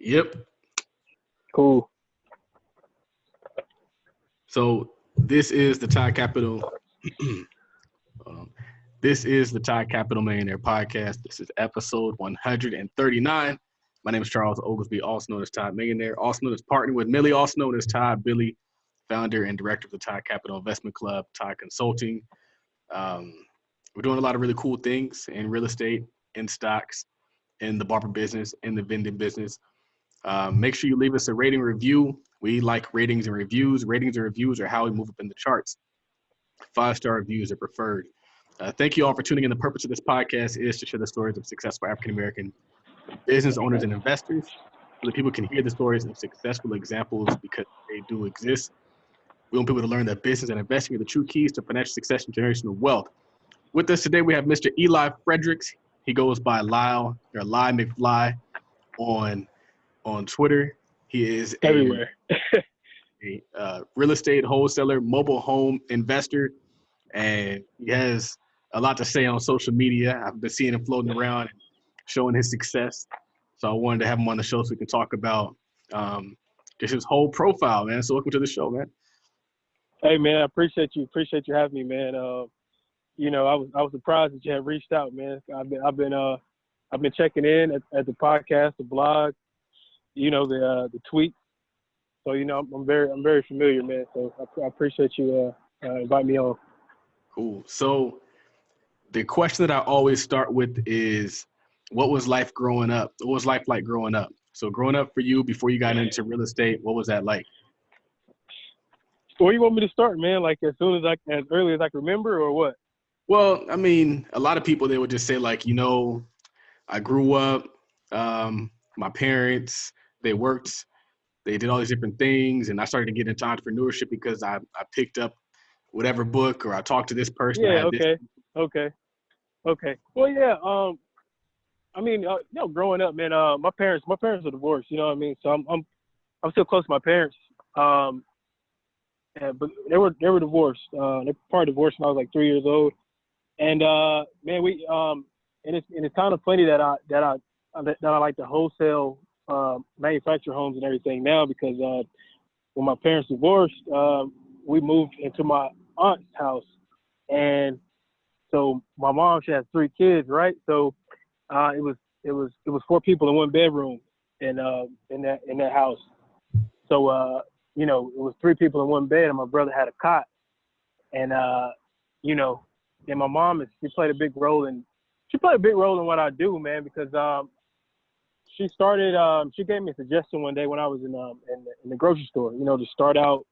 Yep. Cool. So this is the Todd Capital. This is the Todd Capital Millionaire Podcast. This is episode 139. My name is Charles Oglesby, also known as Todd Millionaire, also known as partner with Millie, also known as Todd Billy, founder and director of the Todd Capital Investment Club, Todd Consulting. We're doing a lot of really cool things in real estate, in stocks, in the barber business, in the vending business. Make sure you leave us a rating review. We like ratings and reviews. Ratings and reviews are how we move up in the charts. 5-star reviews are preferred. Thank you all for tuning in. The purpose of this podcast is to share the stories of successful African-American business owners and investors so that people can hear the stories of successful examples because they do exist. We want people to learn that business and investing are the true keys to financial success and generational wealth. With us today, we have Mr. Lyle Fredrick. He goes by Lyle or Lie McFly on Twitter. He is everywhere. a real estate wholesaler, mobile home investor, and he has a lot to say on social media. I've been seeing him floating around and showing his success. So I wanted to have him on the show so we can talk about just his whole profile, man. So welcome to the show, man. Hey, man, I appreciate you. Appreciate you having me, man. I was surprised that you had reached out, man. I've been checking in at the podcast, the blog, the tweets. So I'm very familiar, man. So I appreciate you inviting me on. Cool. So the question that I always start with is, what was life growing up? What was life like growing up? So growing up for you before you got into real estate, what was that like? Where you want me to start, man? Like as early as I can remember, or what? Well, I mean, a lot of people, they would just say like, I grew up, my parents, they worked, they did all these different things, and I started to get into entrepreneurship because I picked up whatever book or I talked to this person. Yeah, okay. Well, yeah, growing up, man, my parents are divorced, you know what I mean? So I'm still close to my parents. But they were divorced. They part divorced when I was like 3 years old. And man, we and it's kind of funny that I like to wholesale manufacture homes and everything now because when my parents divorced, we moved into my aunt's house, and so my mom, she has 3 kids, right? So it was 4 people in one bedroom in that house. So it was 3 people in one bed, and my brother had a cot, and and my mom she played a big role in what I do, man, because she gave me a suggestion one day when I was in the grocery store, to start out.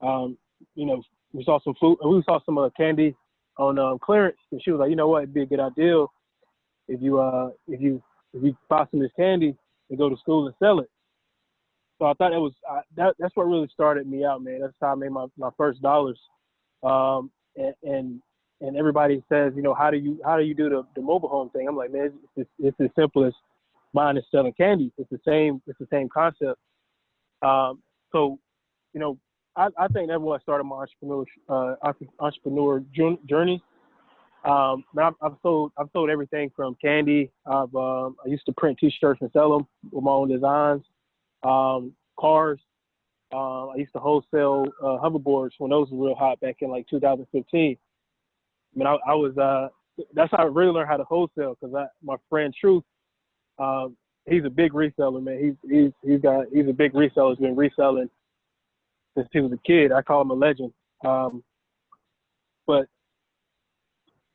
We saw some food, we saw some candy on clearance, and she was like, you know what, it'd be a good idea if you buy some of this candy and go to school and sell it. So I thought that's what really started me out, man. That's how I made my first dollars. And everybody says, how do you do the mobile home thing? I'm like, man, it's as simple as buying and selling candy. It's the same concept. So, I think that's what started my entrepreneur journey. Man, I've sold everything from candy. I used to print T-shirts and sell them with my own designs. Cars. I used to wholesale hoverboards when those were real hot back in like 2015. I mean, I was that's how I really learned how to wholesale because my friend Truth, he's a big reseller, man. He's a big reseller. He's been reselling since he was a kid. I call him a legend. But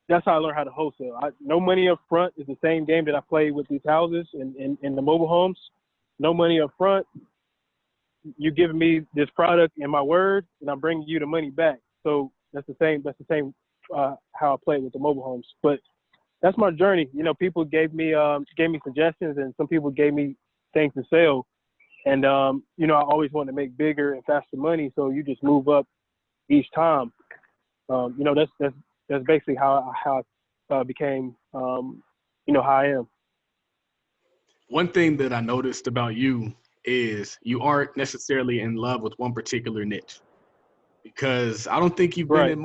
that's how I learned how to wholesale. No money up front is the same game that I played with these houses and the mobile homes. No money up front. You giving me this product and my word, and I'm bringing you the money back. So that's the same how I played with the mobile homes. But that's my journey. People gave me suggestions, and some people gave me things to sell. And I always wanted to make bigger and faster money, so you just move up each time. That's basically how I became how I am. One thing that I noticed about you is you aren't necessarily in love with one particular niche, because I don't think you've been in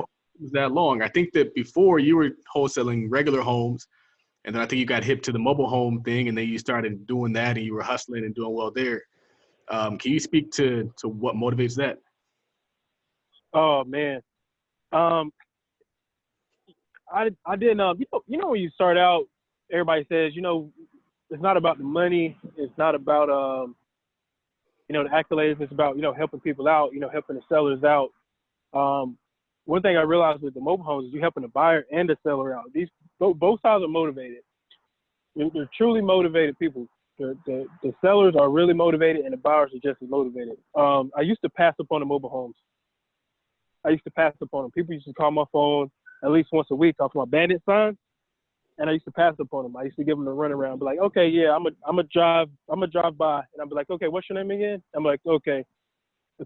that long. I think that before you were wholesaling regular homes, And then I think you got hip to the mobile home thing, and then you started doing that, and you were hustling and doing well there. Can you speak to what motivates that? Oh man, um, I didn't when you start out, everybody says it's not about the money, it's not about the accolades, it's about helping people out, helping the sellers out. One thing I realized with the mobile homes is you're helping the buyer and the seller out. These both sides are motivated. They're truly motivated people. The sellers are really motivated, and the buyers are just as motivated. I used to pass up on the mobile homes. People used to call my phone at least once a week off my bandit sign, and I used to pass up on them. I used to give them the runaround, be like, okay, yeah, I'm a drive by, and I'd be like, okay, what's your name again? I'm like, okay,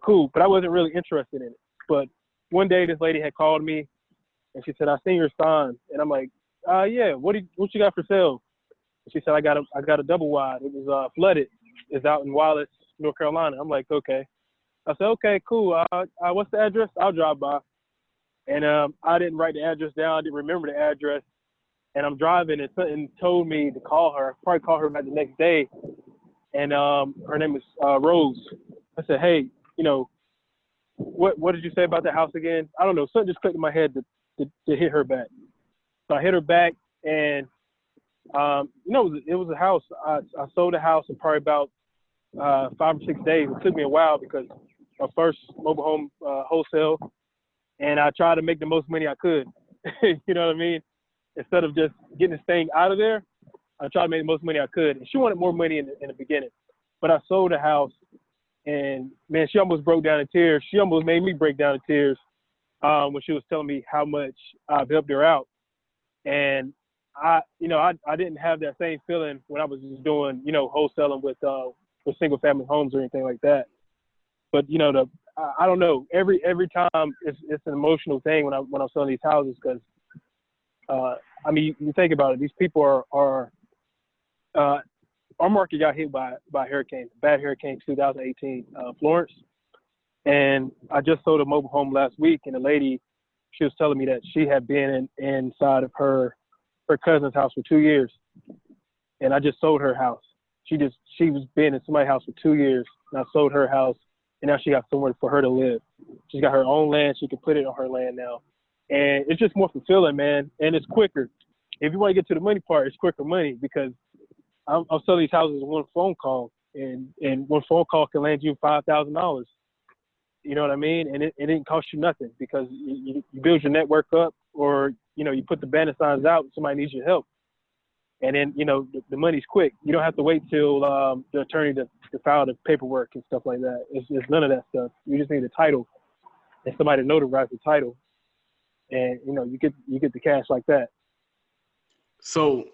cool, but I wasn't really interested in it. But one day, this lady had called me, and she said, I seen your sign, and I'm like, yeah, what you got for sale? And she said, I got a double wide. It was flooded. It's out in Wallace, North Carolina. I'm like, okay. I said, okay, cool. What's the address? I'll drive by. And I didn't write the address down. I didn't remember the address. And I'm driving, and something told me to call her. Probably call her back the next day. And her name is Rose. I said, hey, what did you say about the house again? I don't know. Something just clicked in my head to hit her back. So I hit her back, and it was a house. I sold the house in probably about 5 or 6 days. It took me a while because my first mobile home wholesale, and I tried to make the most money I could. You know what I mean? Instead of just getting this thing out of there, I tried to make the most money I could. And she wanted more money in the beginning, but I sold the house, and man, she almost broke down in tears. She almost made me break down in tears when she was telling me how much I've helped her out. And I didn't have that same feeling when I was just doing, wholesaling with single family homes or anything like that. But I don't know. Every time it's an emotional thing when I'm selling these houses, because you think about it. These people are our market got hit by hurricanes, bad hurricane 2018, Florence. And I just sold a mobile home last week, and the lady, she was telling me that she had been inside of her cousin's house for 2 years, and I just sold her house. She was been in somebody's house for 2 years, and I sold her house, and now she got somewhere for her to live. She's got her own land. She can put it on her land now, and it's just more fulfilling, man. And it's quicker. If you want to get to the money part, it's quicker money, because I'm selling these houses with one phone call, and one phone call can land you $5,000. You know what I mean? And it didn't cost you nothing, because you build your network up, or you put the banner signs out, somebody needs your help. And then, the money's quick. You don't have to wait till the attorney to file the paperwork and stuff like that. It's none of that stuff. You just need a title and somebody to notarize the title. And, you get the cash like that. So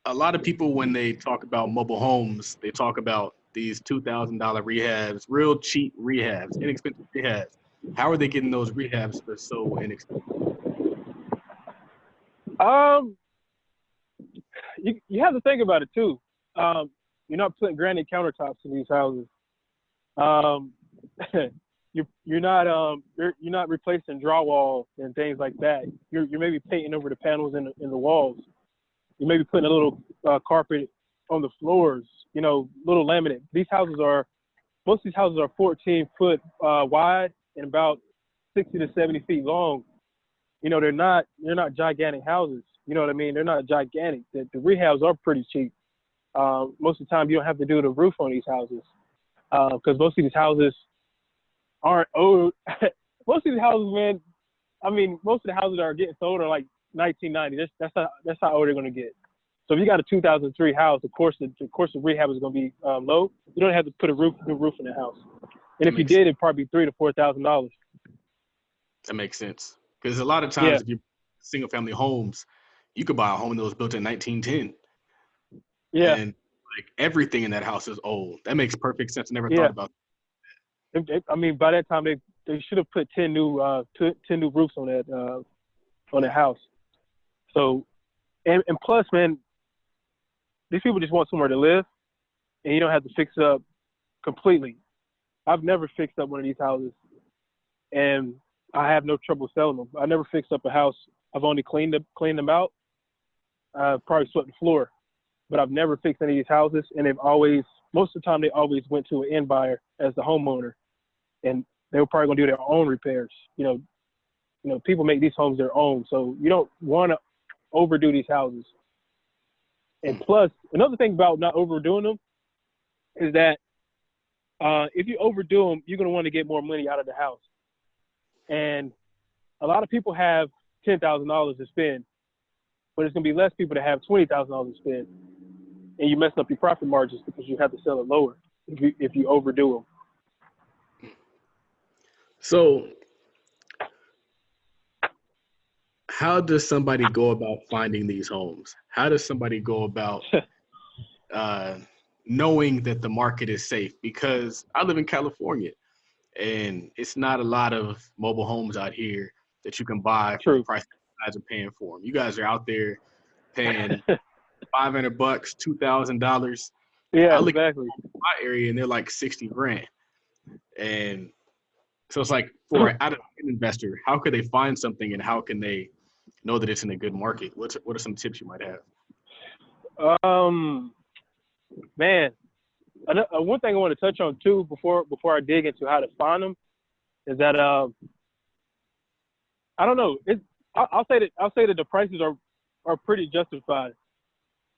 a lot of people, when they talk about mobile homes, they talk about these $2,000 rehabs, real cheap rehabs, inexpensive rehabs. How are they getting those rehabs for so inexpensive? You have to think about it too. You're not putting granite countertops in these houses. You're not replacing drywall and things like that. You're maybe painting over the panels in the walls. You may be putting a little carpet on the floors. Little laminate. Most of these houses are 14 foot wide and about 60 to 70 feet long. They're not gigantic houses. You know what I mean? They're not gigantic. The rehabs are pretty cheap. Most of the time, you don't have to do the roof on these houses, because most of these houses aren't old. Most of these houses, man. Most of the houses that are getting sold are like 1990. That's how old they're gonna get. So if you got a 2003 house, of course the rehab is gonna be low. You don't have to put new roof in the house. And if you did, it'd probably be $3,000 to $4,000. That makes sense. Because a lot of times, if you single family homes, you could buy a home that was built in 1910. Yeah. And like everything in that house is old. That makes perfect sense. I never thought about that. By that time they should have put 10 new roofs on that house. So, and plus, man, these people just want somewhere to live, and you don't have to fix it up completely. I've never fixed up one of these houses, and I have no trouble selling them. I never fixed up a house I've only cleaned them out. I've probably swept the floor, but I've never fixed any of these houses. And most of the time, they always went to an end buyer as the homeowner, and they were probably gonna do their own repairs. You know, people make these homes their own, so you don't want to overdo these houses. And plus, another thing about not overdoing them is that if you overdo them, you're gonna want to get more money out of the house. And a lot of people have $10,000 to spend, but it's gonna be less people that have $20,000 to spend, and you mess up your profit margins because you have to sell it lower if you overdo them. So, how does somebody go about finding these homes? How does somebody go about knowing that the market is safe? Because I live in California, and it's not a lot of mobile homes out here that you can buy for the price that you guys are paying for them. You guys are out there paying $500, $2,000. Yeah, I look exactly. at my area, and they're like 60 grand. And so it's like, for an out-of-state investor, how could they find something, and how can they know that it's in a good market? What are some tips you might have? Man, one thing I want to touch on too before I dig into how to find them is that I don't know. I'll say that the prices are pretty justified.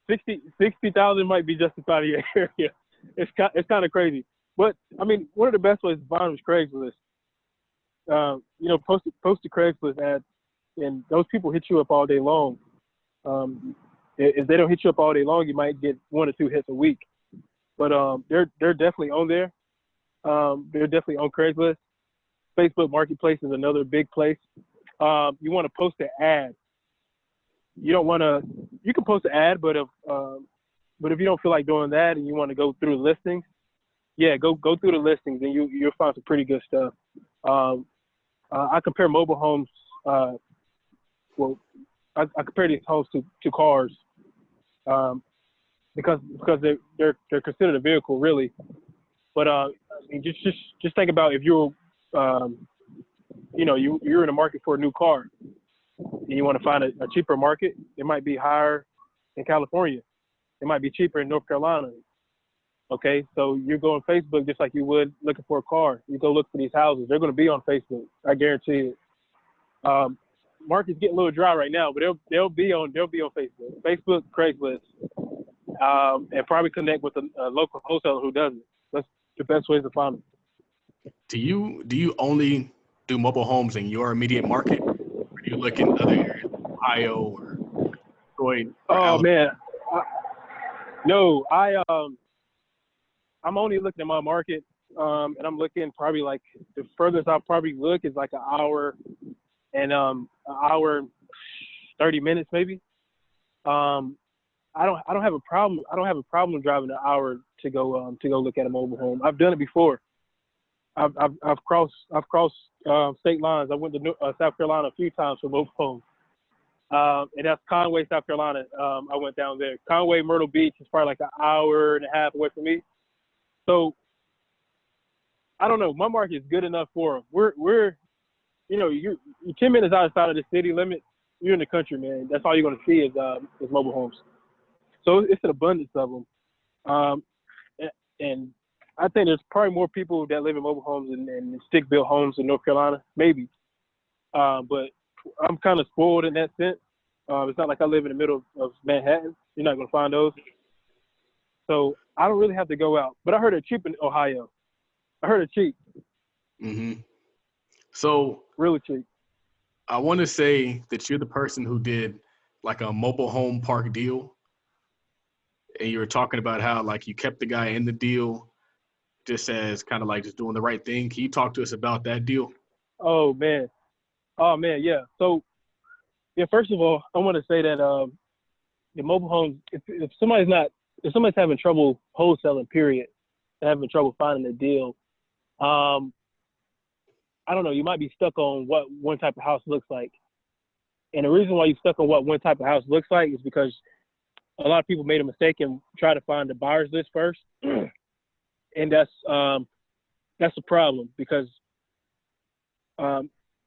60,000 might be justified in your area. It's kind of crazy, but I mean, one of the best ways to find them is Craigslist. You know, post a Craigslist ad, and those people hit you up all day long. If they don't hit you up all day long, you might get 1 or 2 hits a week. But they're definitely on there. They're definitely on Craigslist. Facebook Marketplace is another big place. You want to post an ad. You don't want to. You can post an ad, but if you don't feel like doing that and you want to go through the listings, yeah, go through the listings, and you'll find some pretty good stuff. I compare mobile homes. Well, I compare these homes to cars, because they're considered a vehicle, really. But I mean, just think about if you're you're in the market for a new car, and you want to find a cheaper market. It might be higher in California. It might be cheaper in North Carolina. Okay, so you go on Facebook just like you would looking for a car. You go look for these houses. They're going to be on Facebook. I guarantee it. Market's getting a little dry right now, but they'll be on Facebook, Craigslist, and probably connect with a local wholesaler who does it. That's the best ways to find them. Do you only do mobile homes in your immediate market, or do you look in other areas, Ohio or Detroit? Or Oh Alabama? man, no, I'm only looking at my market, and I'm looking probably like the furthest I'll probably look is like an hour and an hour 30 minutes maybe. I don't have a problem. I don't have a problem driving an hour to go look at a mobile home. I've done it before. I've crossed state lines. I went to South Carolina a few times for mobile homes. And that's Conway, South Carolina. I went down there. Conway, Myrtle Beach is probably like an hour and a half away from me. So I don't know. My market is good enough for them. We're you're 10 minutes outside of the city limit. You're in the country, man. That's all you're going to see is mobile homes. So it's an abundance of them. And I think there's probably more people that live in mobile homes and stick-built homes in North Carolina, maybe. But I'm kind of spoiled in that sense. It's not like I live in the middle of Manhattan. You're not going to find those. So I don't really have to go out. But I heard they're cheap in Ohio. I heard they're cheap. Mm-hmm. So really cheap. I want to say that you're the person who did like a mobile home park deal. And you were talking about how like you kept the guy in the deal just as kind of like just doing the right thing. Can you talk to us about that deal? Oh man, yeah. So yeah, first of all, I want to say that the mobile homes, if somebody's having trouble wholesaling, period, they're having trouble finding a deal, I don't know, you might be stuck on what one type of house looks like. And the reason why you're stuck on what one type of house looks like is because a lot of people made a mistake and try to find the buyer's list first. And that's a problem because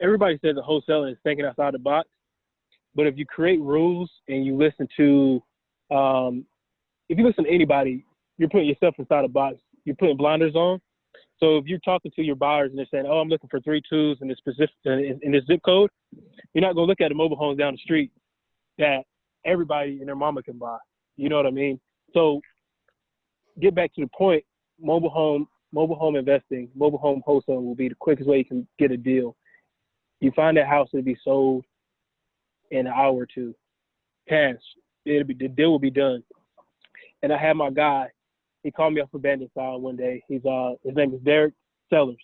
everybody says that wholesaling is thinking outside the box. But if you create rules and you listen to, if you listen to anybody, you're putting yourself inside a box. You're putting blinders on. So if you're talking to your buyers and they're saying, "Oh, I'm looking for 3.2s in this specific in this zip code," you're not gonna look at the mobile homes down the street that everybody and their mama can buy. You know what I mean? So get back to the point. Mobile home investing, mobile home wholesaling will be the quickest way you can get a deal. You find that house to be sold in an hour or two, cash. The deal will be done. And I had my guy. He called me off a bandit side one day. His name is Derek Sellers.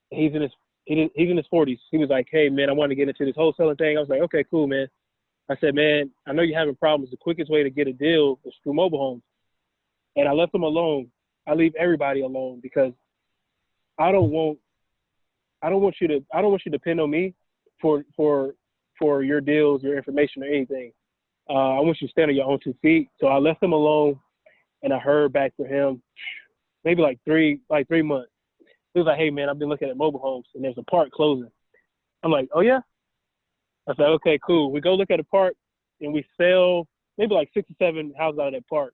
He's in his 40s. He was like, "Hey man, I want to get into this wholesaling thing." I was like, "Okay, cool, man." I said, "Man, I know you're having problems. The quickest way to get a deal is through mobile homes." And I left him alone. I leave everybody alone because I don't want you to depend on me for your deals, your information, or anything. I want you to stand on your own 2 feet. So I left him alone, and I heard back from him maybe like 3 months. He was like, "Hey man, I've been looking at mobile homes, and there's a park closing." I'm like, "Oh yeah?" I said, "Okay, cool." We go look at a park, and we sell maybe like 6 or 7 houses out of that park.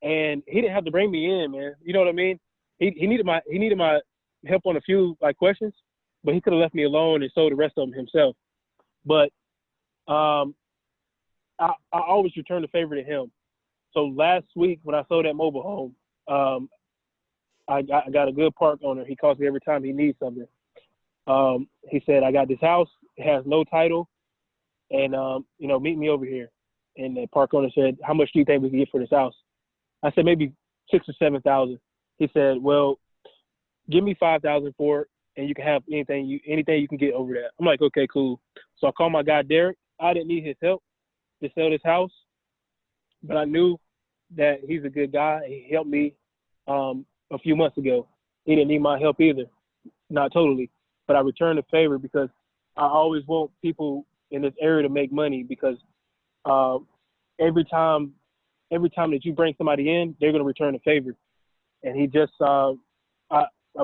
And he didn't have to bring me in, man. You know what I mean? He needed my help on a few like questions, but he could have left me alone and sold the rest of them himself. But I always return the favor to him. So last week when I sold that mobile home, I got a good park owner. He calls me every time he needs something. He said, "I got this house. It has no title, and meet me over here." And the park owner said, "How much do you think we can get for this house?" I said, "Maybe 6,000 or 7,000." He said, "Well, give me 5,000 for it, and you can have anything you can get over that." I'm like, "Okay, cool." So I called my guy Derek. I didn't need his help to sell this house, but I knew that he's a good guy. He helped me a few months ago. He didn't need my help either, not totally, but I returned the favor because I always want people in this area to make money because every time that you bring somebody in, they're going to return the favor. And he just, I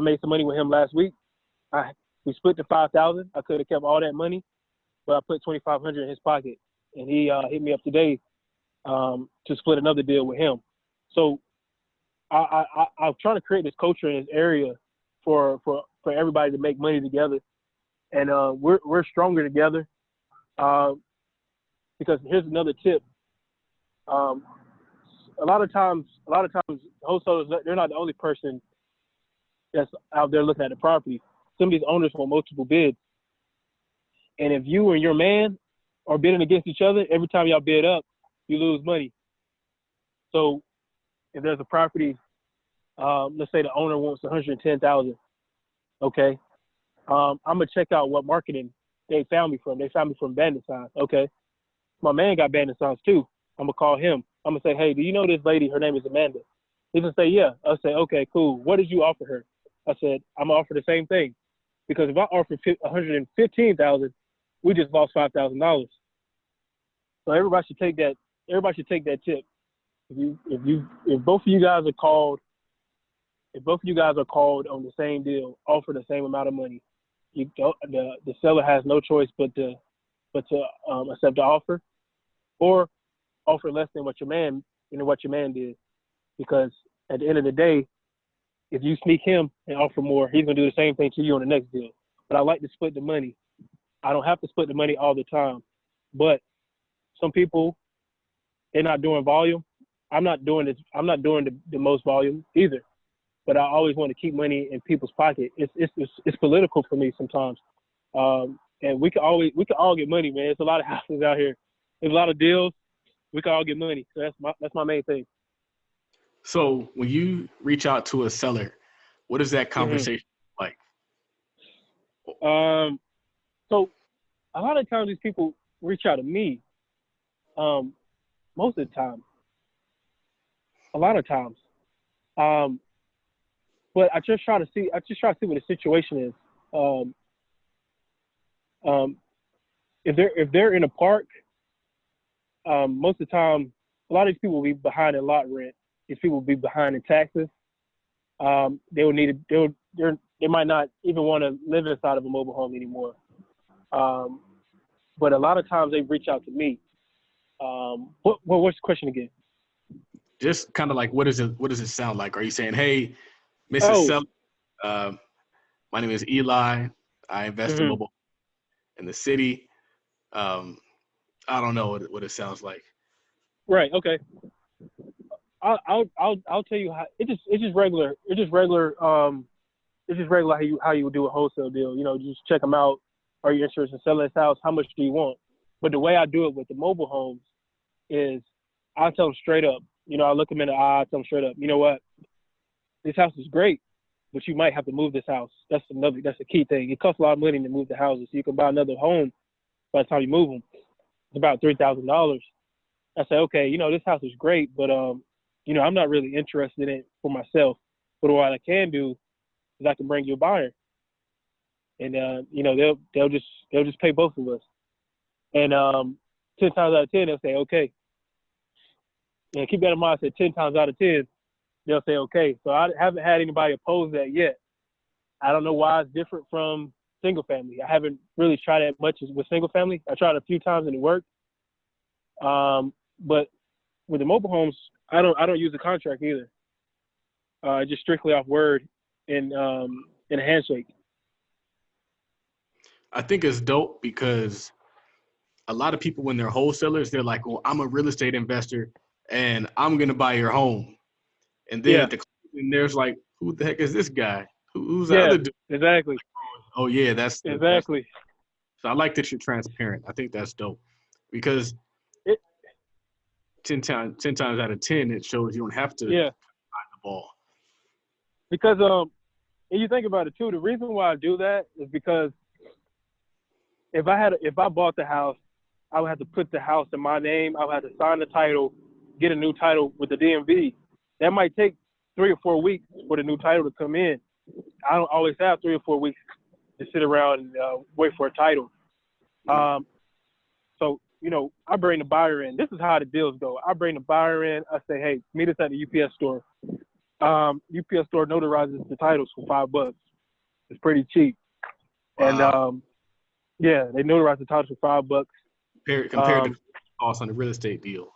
made some money with him last week. We split the 5,000. I could have kept all that money, but I put 2,500 in his pocket. And he hit me up today to split another deal with him. So I'm trying to create this culture in this area for everybody to make money together. And we're stronger together because here's another tip. A lot of times, wholesalers, they're not the only person that's out there looking at the property. Some of these owners want multiple bids. And if you and your man are bidding against each other, every time y'all bid up, you lose money. So if there's a property, let's say the owner wants 110,000, okay, I'm gonna check out what marketing they found me from. They found me from bandit signs, okay. My man got bandit signs too. I'm gonna call him. I'm gonna say, "Hey, do you know this lady? Her name is Amanda." He's gonna say, "Yeah." I'll say, "Okay, cool. What did you offer her?" I said, "I'm gonna offer the same thing, because if I offer 115,000, we just lost $5,000. So everybody should take that. Everybody should take that tip. If both of you guys are called, on the same deal, offer the same amount of money, the seller has no choice but to accept the offer, or offer less than what your man did, because at the end of the day, if you sneak him and offer more, he's gonna do the same thing to you on the next deal. But I like to split the money. I don't have to split the money all the time, but some people, they're not doing volume. I'm not doing the most volume either, but I always want to keep money in people's pocket. It's political for me sometimes, and we can all get money, man. There's a lot of houses out here. There's a lot of deals. We can all get money. So that's my main thing. So when you reach out to a seller, what is that conversation like? So a lot of times these people reach out to me. Most of the time. A lot of times. But I just try to see what the situation is. If they're in a park, most of the time, a lot of these people will be behind in lot rent. These people will be behind in taxes. They might not even want to live inside of a mobile home anymore. but a lot of times they reach out to me. What's the question again? Just kind of like, what does it sound like? Are you saying, hey, Mrs. Oh, Seller, my name is Eli. I invest in mobile in the city. I don't know what it sounds like. right. Okay. I'll tell you how it's just regular. It's just regular. It's just regular how you would do a wholesale deal. You know, just check them out. Are you interested in selling this house? How much do you want? But the way I do it with the mobile homes is I tell them straight up. You know, I look them in the eye. I tell them straight up. You know what? This house is great, but you might have to move this house. That's a key thing. It costs a lot of money to move the houses. So you can buy another home by the time you move them. It's about $3,000. I say, okay, you know, this house is great, but you know, I'm not really interested in it for myself. But what I can do is I can bring you a buyer, and you know, they'll just pay both of us. And 10 times out of 10, they'll say okay. And keep that in mind. I said 10 times out of 10, they'll say okay. So I haven't had anybody oppose that yet. I don't know why it's different from single family. I haven't really tried that much with single family. I tried a few times and it worked. But with the mobile homes, I don't use a contract either. Just strictly off word and a handshake. I think it's dope because a lot of people, when they're wholesalers, they're like, well, I'm a real estate investor and I'm going to buy your home. And then at the closing, there's like, who the heck is this guy? Who's the other dude? Exactly. Oh, yeah, that's exactly. So I like that you're transparent. I think that's dope because 10 times out of 10, it shows you don't have to find the ball. Because and you think about it too, the reason why I do that is because if I bought the house, I would have to put the house in my name. I would have to sign the title, get a new title with the DMV. That might take 3 or 4 weeks for the new title to come in. I don't always have 3 or 4 weeks to sit around and wait for a title. So, you know, I bring the buyer in. This is how the deals go. I bring the buyer in. I say, hey, meet us at the UPS store. UPS store notarizes the titles for $5. It's pretty cheap. Wow. And they notarize the titles for $5. Compared to cost on a real estate deal.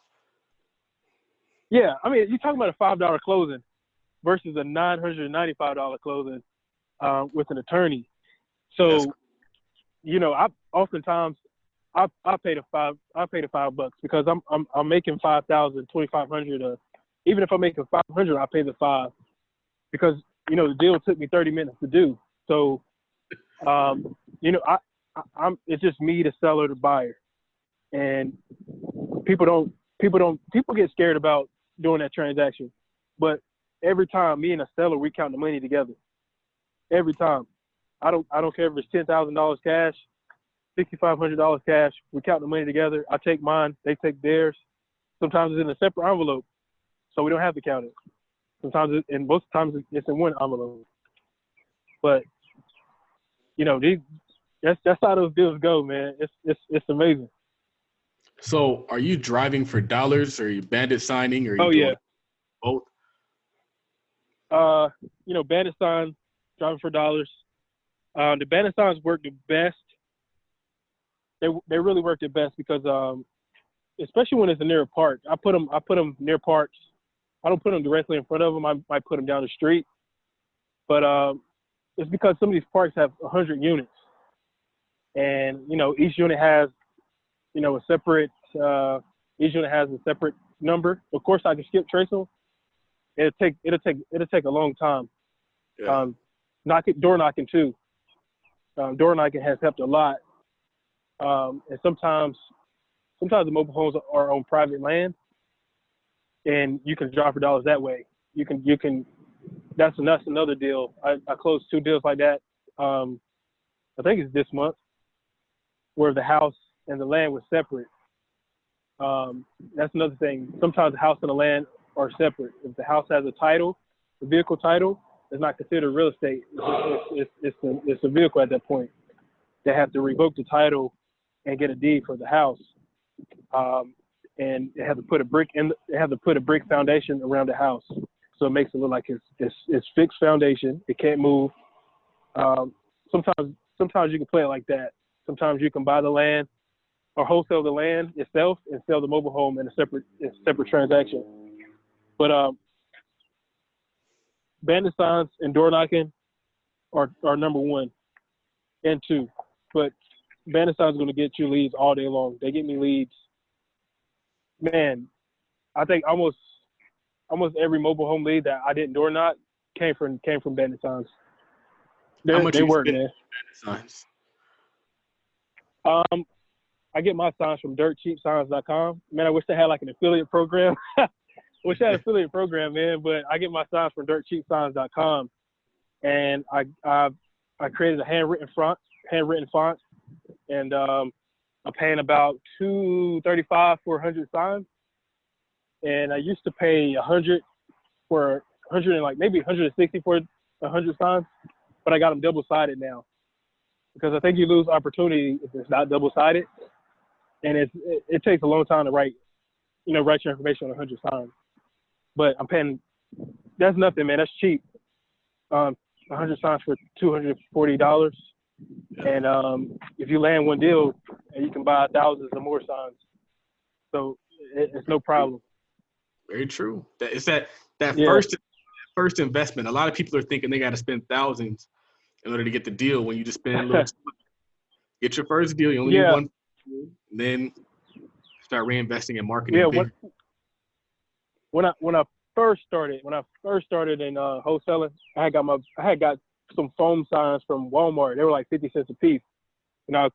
Yeah, I mean, you're talking about a $5 closing versus a $995 closing with an attorney. So, you know, I pay the $5 because I'm making $5,000, $2,500. Even if I'm making $500, I pay the $5 because, you know, the deal took me 30 minutes to do. So, you know, it's just me, the seller, the buyer, and people get scared about doing that transaction. But every time, me and the seller, we count the money together. Every time, I don't care if it's $10,000 cash, $6,500 cash. We count the money together. I take mine, they take theirs. Sometimes it's in a separate envelope, so we don't have to count it. Sometimes, and most times it's in one envelope. But you know, that's how those deals go, man. It's amazing. So, are you driving for dollars? Or are you bandit signing? Or are you doing both? You know, bandit sign, driving for dollars. The bandit signs work the best. They really work the best because especially when it's near a park. I put them near parks. I don't put them directly in front of them. I might put them down the street. But it's because some of these parks have 100 units. And, you know, each unit has, you know, each unit has a separate number. Of course, I can skip trace them. It'll take a long time. Yeah. Door knocking too. Door knocking has helped a lot. And sometimes the mobile homes are on private land, and you can drive for dollars that way. You can. That's another deal. I closed 2 deals like that. I think it's this month, where the house and the land was separate. That's another thing. Sometimes the house and the land are separate. If the house has a title, the vehicle title, it's not considered real estate. It's a vehicle at that point. They have to revoke the title and get a deed for the house. And they have to put a brick foundation around the house, so it makes it look like it's fixed foundation. It can't move. Sometimes you can play it like that. Sometimes you can buy the land or wholesale the land itself and sell the mobile home in a separate transaction. But bandit signs and door knocking are number one and two. But bandit signs are going to get you leads all day long. They get me leads. Man, I think almost every mobile home lead that I didn't door knock came from bandit signs. How much They you work, spend man. on bandit signs? I get my signs from dirtcheapsigns.com. Man, I wish they had like an affiliate program. Wish I had an affiliate program, man. But I get my signs from dirtcheapsigns.com, and I created a handwritten font, and I'm paying about $235 for 100 signs. And I used to pay $100 for 100 and like maybe $160 for 100 signs, but I got them double-sided now because I think you lose opportunity if it's not double-sided, and it takes a long time to write your information on 100 signs. But I'm paying, that's nothing, man. That's cheap. 100 signs for $240, and if you land one deal, you can buy thousands of more signs. So it's no problem. Very true. It's that Yeah. first investment. A lot of people are thinking they got to spend thousands in order to get the deal when you just spend a little too much. Get your first deal. You only need one, and then start reinvesting in marketing. Yeah. When I first started in wholesaling, I had got some foam signs from Walmart. They were like 50 cents a piece, and I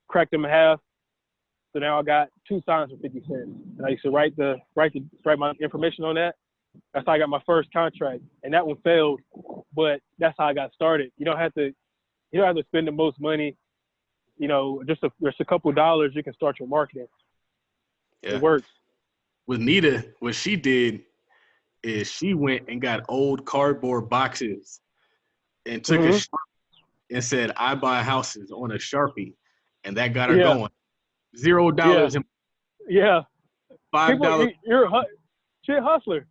cracked them in half. So now I got 2 signs for 50 cents, and I used to write my information on that. That's how I got my first contract, and that one failed, but that's how I got started. You don't have to spend the most money. Just a couple dollars, you can start your marketing. Yeah. It works. With Nita, what she did is she went and got old cardboard boxes and took a Sharpie and said, "I buy houses" on a Sharpie, and that got her going. $0 Yeah. $5. She's a hustler.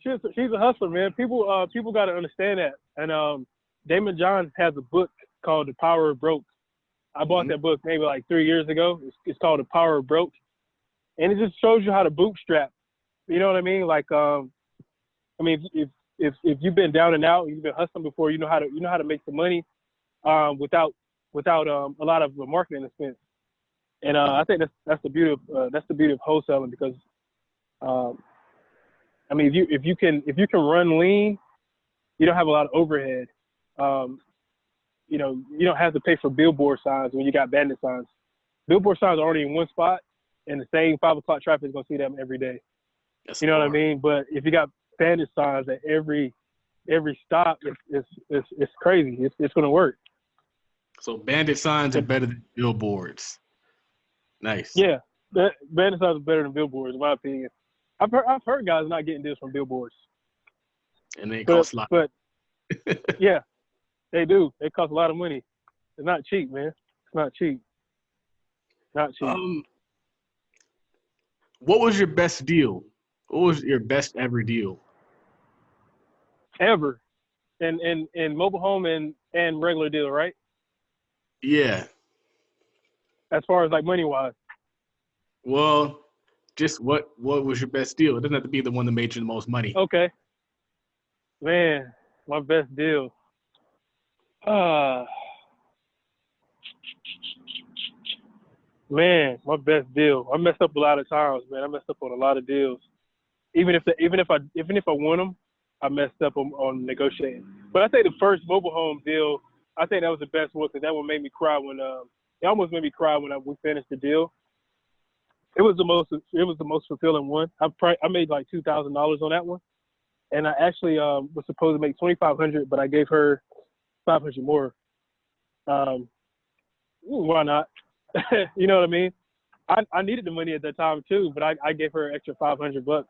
She's a hustler, man. People got to understand that. And Damon John has a book called The Power of Broke. I bought that book maybe like 3 years ago. It's called The Power of Broke, and it just shows you how to bootstrap. You know what I mean? Like, if you've been down and out, you've been hustling before, you know how to make some money without a lot of marketing expense. And I think that's the beauty of wholesaling, because if you can run lean, you don't have a lot of overhead. You don't have to pay for billboard signs when you got bandit signs. Billboard signs are already in one spot, and the same 5 o'clock traffic is gonna see them every day. You know what I mean? But if you got bandit signs at every stop, it's crazy. It's gonna work. So bandit signs are better than billboards. Nice. Yeah, bandit signs are better than billboards, in my opinion. I've heard guys not getting deals from billboards. And they cost a lot. But yeah, they do. They cost a lot of money. It's not cheap, man. It's not cheap. Not cheap. What was your best deal? What was your best ever deal? Ever. In mobile home and regular deal, right? Yeah. As far as like money wise. Well, just what was your best deal? It doesn't have to be the one that made you the most money. Okay. Man, my best deal. Man, my best deal. I messed up a lot of times, man. I messed up on a lot of deals. Even if I won them, I messed up on negotiating. But I think the first mobile home deal, I think that was the best one, because that one made me cry when it almost made me cry when we finished the deal. It was the most fulfilling one. I made like $2,000 on that one, and I actually was supposed to make $2,500, but I gave her $500 more. Why not? You know what I mean? I needed the money at that time too, but I gave her an extra $500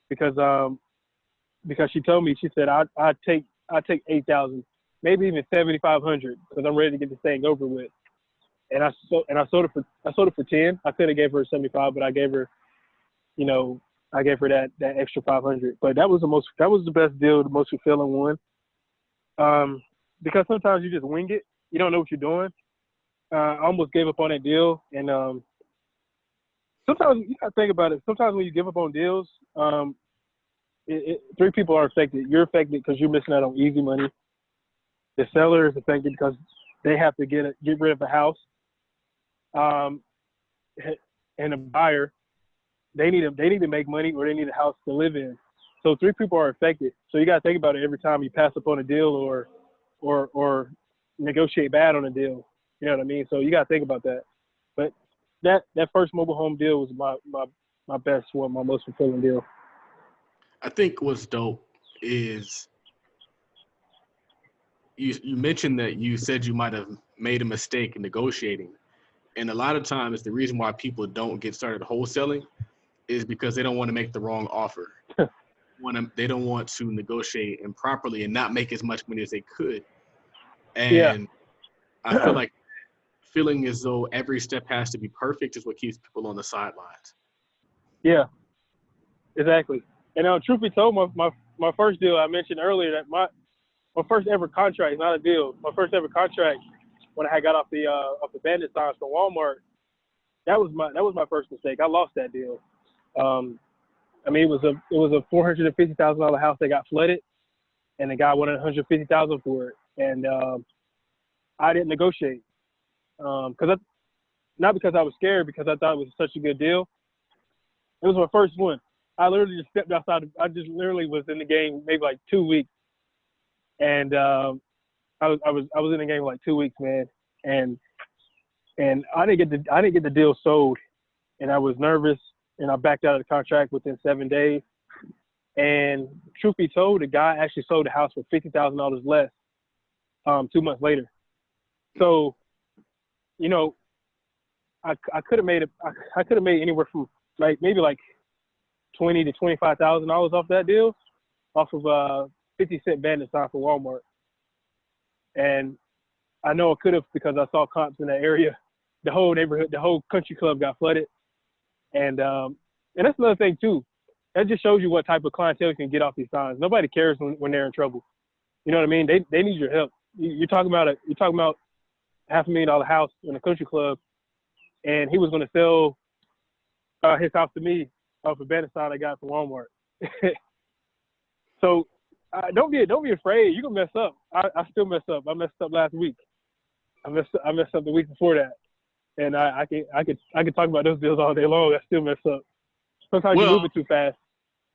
because she told me, she said I'd take $8,000, maybe even $7,500, because I'm ready to get this thing over with. And I sold it for 10. I could have gave her 75, but I gave her that extra 500. But that was the best deal, the most fulfilling one. Because sometimes you just wing it. You don't know what you're doing. I almost gave up on that deal. And sometimes you got to think about it. Sometimes when you give up on deals, three people are affected. You're affected because you're missing out on easy money. The seller is affected because they have to get rid of a house. And the buyer, they need to make money or they need a house to live in. So three people are affected. So you got to think about it every time you pass up on a deal or negotiate bad on a deal. You know what I mean? So you got to think about that. But that first mobile home deal was my best one, my most fulfilling deal. I think what's dope is you mentioned that you said you might have made a mistake in negotiating. And a lot of times the reason why people don't get started wholesaling is because they don't want to make the wrong offer. They don't want to negotiate improperly and not make as much money as they could. And Yeah. I feel like feeling as though every step has to be perfect is what keeps people on the sidelines. Yeah, exactly. And truth be told, my first deal I mentioned earlier that my first ever contract, not a deal, my first ever contract when I had got off the bandit signs from Walmart, that was my first mistake. I lost that deal. I mean, it was a $450,000 house that got flooded, and the guy wanted $150,000 for it, and I didn't negotiate not because I was scared, because I thought it was such a good deal. It was my first one. I literally just stepped outside. I just literally was in the game maybe like 2 weeks, and I was in the game like 2 weeks, man, and I didn't get the deal sold, and I was nervous, and I backed out of the contract within 7 days. And truth be told, the guy actually sold the house for $50,000 less 2 months later. So, you know, I could have made anywhere from maybe like $20,000 to $25,000 off that deal, off of 50-cent bandit sign for Walmart. And I know I could have, because I saw comps in that area. The whole neighborhood, the whole country club got flooded. And that's another thing too. That just shows you what type of clientele you can get off these signs. Nobody cares when they're in trouble. You know what I mean? They need your help. You're talking about $500,000 house in a country club, and he was going to sell his house to me off a bandit sign I got from Walmart. So don't be afraid. You can mess up. I still mess up. I messed up last week. I messed up the week before that, and I could talk about those deals all day long. I still mess up. Sometimes you move it too fast.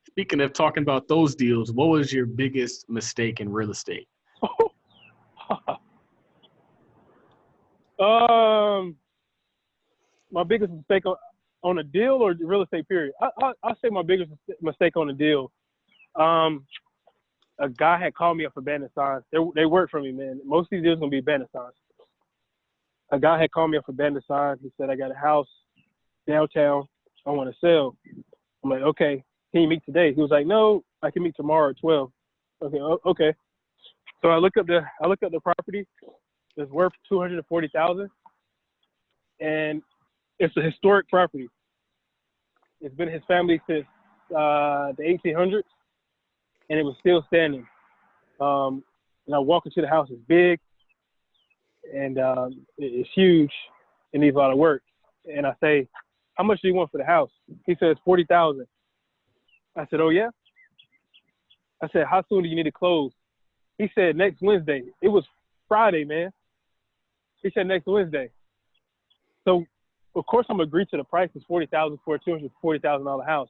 Speaking of talking about those deals, what was your biggest mistake in real estate? My biggest mistake on a deal or real estate period? I'll say my biggest mistake on a deal. A guy had called me up for bandit signs. They work for me, man. Most of these deals gonna be bandit signs. A guy had called me up for bandit signs. He said, I got a house downtown I want to sell. I'm like, okay, can you meet today? He was like, no, I can meet tomorrow at 12. Okay, okay. So I looked up the property. It's worth $240,000, and it's a historic property. It's been his family since the 1800s, and it was still standing. And I walk into the house. It's big, and it's huge. It needs a lot of work. And I say, how much do you want for the house? He says $40,000. I said, oh yeah. I said, how soon do you need to close? He said next Wednesday. It was Friday, man. He said next Wednesday. So of course I'm agreed to the price. It's $40,000 for a $240,000 house,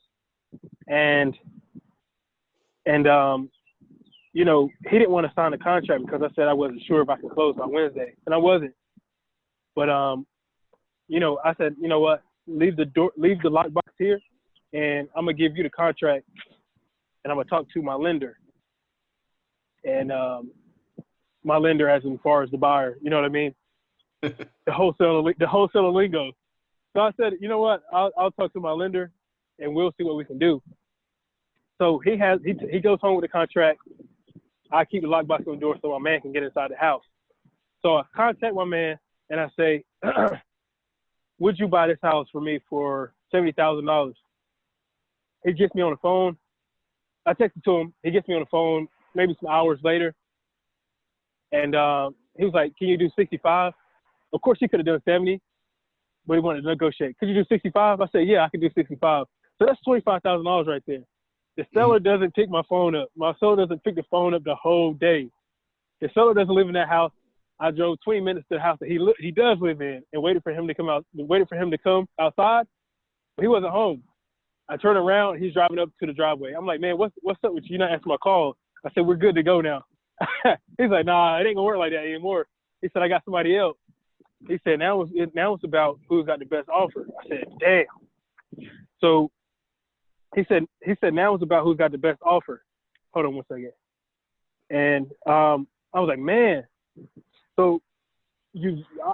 and you know, he didn't want to sign the contract because I said I wasn't sure if I could close by Wednesday, and I wasn't. But you know, I said, you know what? Leave the lockbox here, and I'm gonna give you the contract, and I'm gonna talk to my lender. And my lender, as far as the buyer, you know what I mean? the wholesaler lingo. So I said, you know what? I'll talk to my lender, and we'll see what we can do. So he goes home with the contract. I keep the lockbox on the door so my man can get inside the house. So I contact my man and I say, would you buy this house for me for $70,000? He gets me on the phone. I texted to him. He gets me on the phone maybe some hours later. And he was like, can you do 65? Of course, he could have done 70, but he wanted to negotiate. Could you do 65? I said, yeah, I can do 65. So that's $25,000 right there. The seller doesn't pick my phone up. My seller doesn't pick the phone up the whole day. The seller doesn't live in that house. I drove 20 minutes to the house that he does live in and waited for him to come outside, but he wasn't home. I turned around, he's driving up to the driveway. I'm like, man, what's up with you? You're not answering my call. I said, we're good to go now. He's like, nah, it ain't gonna work like that anymore. He said, I got somebody else. He said, now it's about who's got the best offer. I said, damn. So he said, now it's about who's got the best offer. Hold on one second. And I was like, man, so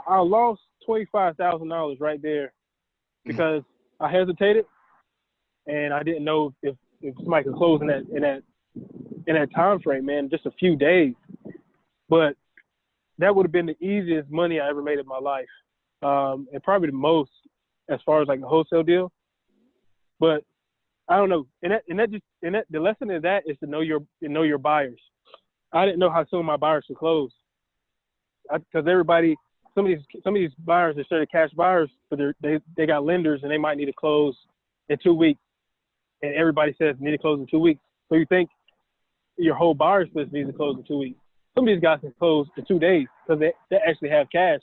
I lost $25,000 right there because I hesitated and I didn't know if somebody could close in that time frame, man, just a few days. But that would have been the easiest money I ever made in my life, and probably the most as far as like a wholesale deal. But I don't know, the lesson of that is to know your buyers. I didn't know how some of my buyers would close, because some of these buyers are started cash buyers, but they got lenders and they might need to close in 2 weeks, and everybody says need to close in 2 weeks. So you think your whole buyers list needs to close in 2 weeks. Some of these guys can close in 2 days because they actually have cash.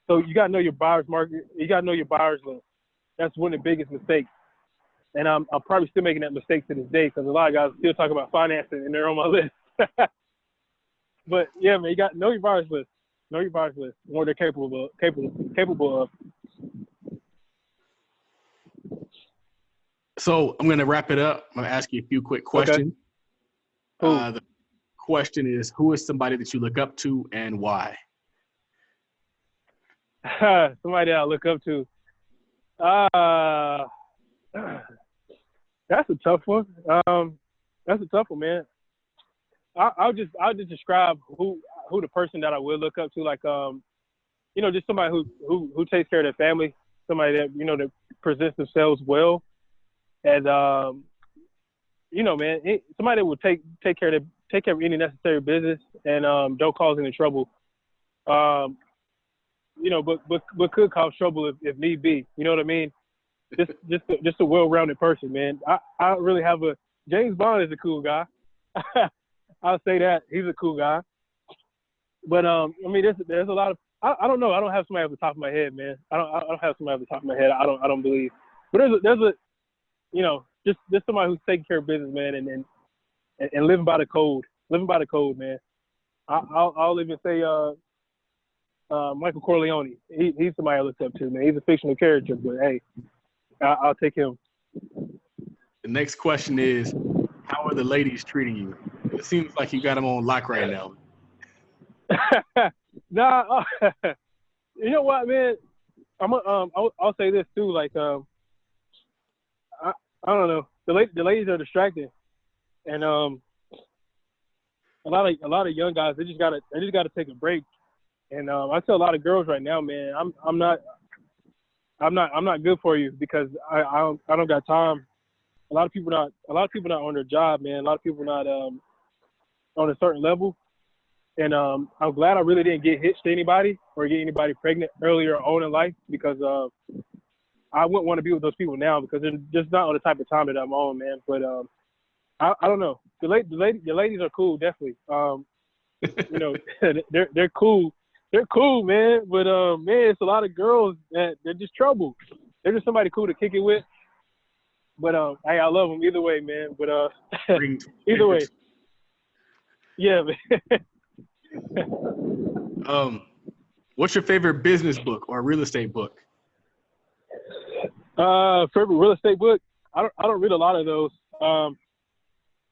So you got to know your buyer's market. You got to know your buyer's list. That's one of the biggest mistakes. And I'm probably still making that mistake to this day because a lot of guys still talk about financing and they're on my list. But yeah, man, you got to know your buyer's list. Know your buyer's list. What they're capable of. So I'm going to wrap it up. I'm going to ask you a few quick questions. Okay. The question is, who is somebody that you look up to and why? Somebody that I look up to. That's a tough one. Man. I'll just describe who the person that I would look up to, like just somebody who takes care of their family, somebody that that presents themselves well, and man, somebody that will take care of any necessary business and don't cause any trouble. But could cause trouble if need be. You know what I mean? Just a well-rounded person, man. I really have James Bond is a cool guy. I'll say that he's a cool guy. But I mean, there's a lot of I don't know. I don't have somebody off the top of my head, man. I don't have somebody off the top of my head. I don't believe. But there's just somebody who's taking care of business, man, and living by the code. Living by the code, man. I'll even say Michael Corleone. He's somebody I look up to, man. He's a fictional character, but hey, I'll take him. The next question is, how are the ladies treating you? It seems like you got them on lock right now. Nah, you know what, man? I'll say this too. Like, I don't know. The ladies are distracting, and a lot of young guys they just gotta take a break. And I tell a lot of girls right now, man, I'm not good for you because I don't got time. A lot of people not on their job, man. A lot of people not on a certain level. And I'm glad I really didn't get hitched to anybody or get anybody pregnant earlier on in life because I wouldn't want to be with those people now because they're just not on the type of time that I'm on, man. But I don't know. The ladies are cool, definitely. They're cool. They're cool, man. But man, it's a lot of girls that they're just trouble. They're just somebody cool to kick it with. But hey, I love them either way, man. But either way, yeah, man. What's your favorite business book or real estate book? Favorite real estate book? I don't read a lot of those.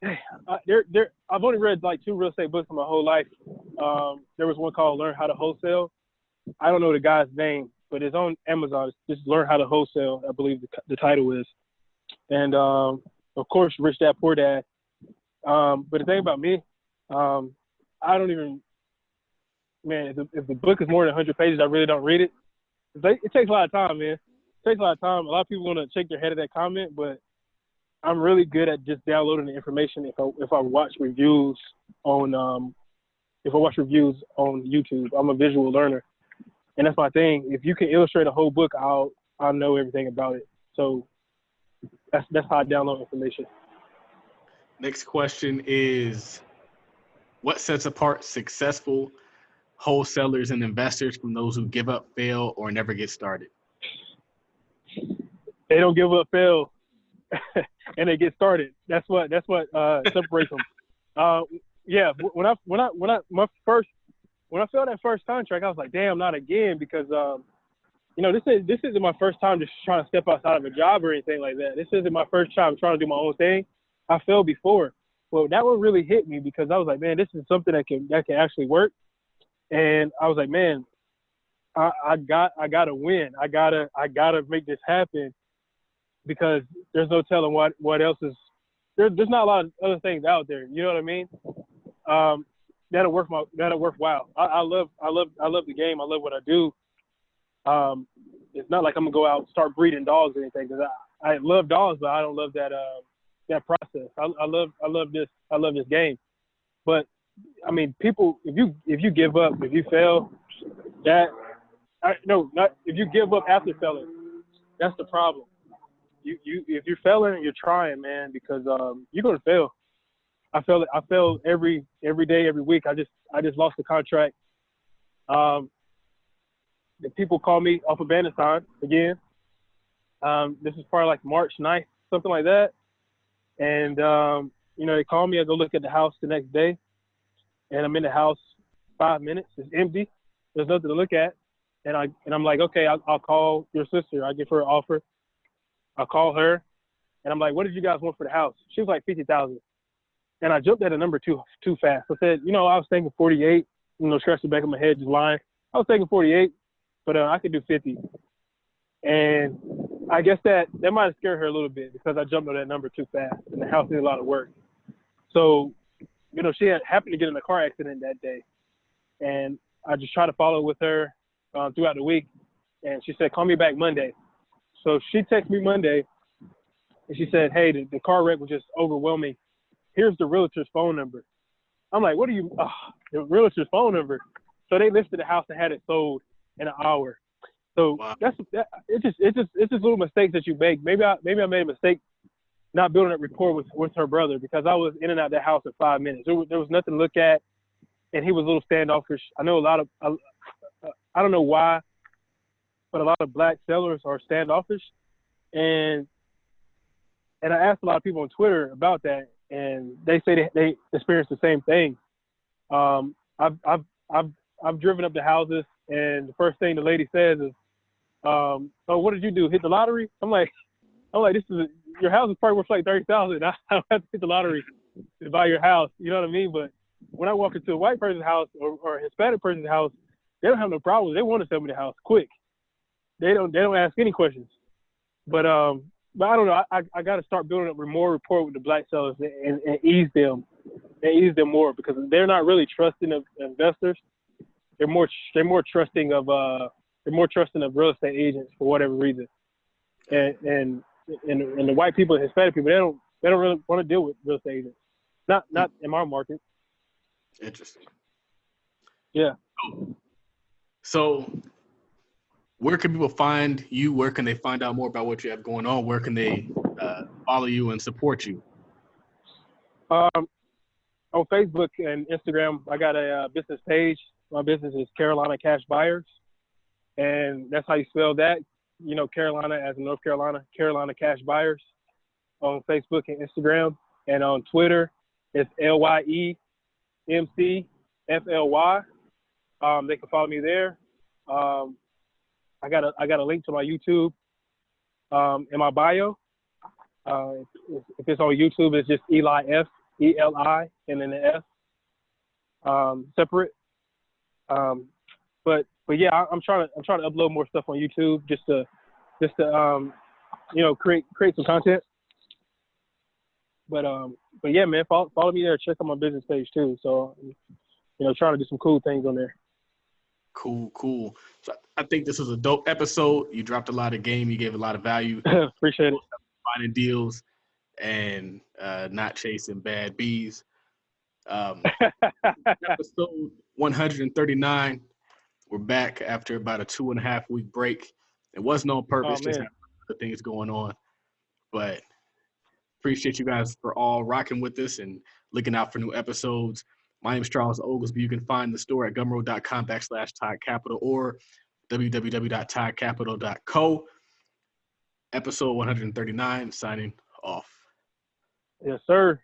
I've only read like 2 real estate books in my whole life. There was one called Learn How to Wholesale. I don't know the guy's name, but it's on Amazon. It's just Learn How to Wholesale, I believe the title is. And of course, Rich Dad Poor Dad. But the thing about me, I don't even, man, if the book is more than 100 pages, I really don't read it. It takes a lot of time, man. It takes a lot of time. A lot of people want to shake their head at that comment, but I'm really good at just downloading the information if I watch reviews on YouTube. I'm a visual learner. And that's my thing. If you can illustrate a whole book, I'll know everything about it. So that's how I download information. Next question is, what sets apart successful wholesalers and investors from those who give up, fail, or never get started? They don't give up, fail, and they get started. That's what separates them. Yeah, when I failed that first contract, I was like, damn, not again, because this isn't my first time just trying to step outside of a job or anything like that. This isn't my first time trying to do my own thing. I failed before. Well, that one really hit me because I was like, man, this is something that can actually work. And I was like, man, I gotta win. I gotta make this happen, because there's no telling what else is there's not a lot of other things out there. You know what I mean? That'll work well. I love the game. I love what I do. It's not like I'm gonna go out and start breeding dogs or anything, because I love dogs, but I don't love that process. I love this game. But I mean, people, if you give up, if you fail, if you give up after failing, that's the problem. If you're failing, you're trying, man, because you're gonna fail. I fail every day, every week. I just lost the contract. The people call me off of Bannatyne again. This is probably like March 9th, something like that. And they call me. I go look at the house the next day, and I'm in the house 5 minutes. It's empty. There's nothing to look at. And I'm like, okay, I'll call your sister. I give her an offer. I'll call her, and I'm like, what did you guys want for the house? She was like $50,000, and I jumped at a number too fast. I said, I was thinking 48. Scratch the back of my head, just lying. I was thinking 48, but I could do 50. And I guess that might have scared her a little bit, because I jumped on that number too fast, and the house needed a lot of work. So, she had happened to get in a car accident that day, and I just tried to follow with her throughout the week, and she said, call me back Monday. So she texted me Monday, and she said, hey, the car wreck was just overwhelming. Here's the realtor's phone number. I'm like, what are you, the realtor's phone number? So they listed the house and had it sold in an hour. So wow. It's just little mistakes that you make. Maybe I made a mistake not building that rapport with her brother, because I was in and out of that house in 5 minutes. There was nothing to look at, and he was a little standoffish. I know I don't know why, but a lot of black sellers are standoffish, and I asked a lot of people on Twitter about that, and they say they experience the same thing. I've driven up to houses, and the first thing the lady says is, "Oh, what did you do? Hit the lottery?" I'm like, your house is probably worth like $30,000. I don't have to hit the lottery to buy your house. You know what I mean? But when I walk into a white person's house or a Hispanic person's house, they don't have no problems. They want to sell me the house quick. They don't ask any questions. But I don't know. I got to start building up more rapport with the black sellers and ease them more, because they're not really trusting of investors. They're more trusting of real estate agents for whatever reason. And the white people and Hispanic people, they don't really want to deal with real estate agents. Not in our market. Interesting. Yeah. So where can people find you? Where can they find out more about what you have going on? Where can they follow you and support you? On Facebook and Instagram, I got a business page. My business is Carolina Cash Buyers, and that's how you spell that. Carolina as in North Carolina, Carolina Cash Buyers on Facebook and Instagram. And on Twitter, it's LYEMCFLY. They can follow me there. I got a link to my YouTube in my bio. If it's on YouTube, it's just Eli F, ELI, and then the F, separate. But yeah, I'm trying to upload more stuff on YouTube just to create some content. But yeah, man, follow me there. Check out my business page too. So trying to do some cool things on there. Cool. So I think this was a dope episode. You dropped a lot of game. You gave a lot of value. Appreciate it. Finding deals and not chasing bad bees. Episode 139. We're back after about a 2.5 week break. It wasn't on purpose, Oh just man. had other things going on. But appreciate you guys for all rocking with us and looking out for new episodes. My name is Charles Oglesby. You can find the store at gumroad.com/Todd Capital or www.toddcapital.co. Episode 139, signing off. Yes, sir.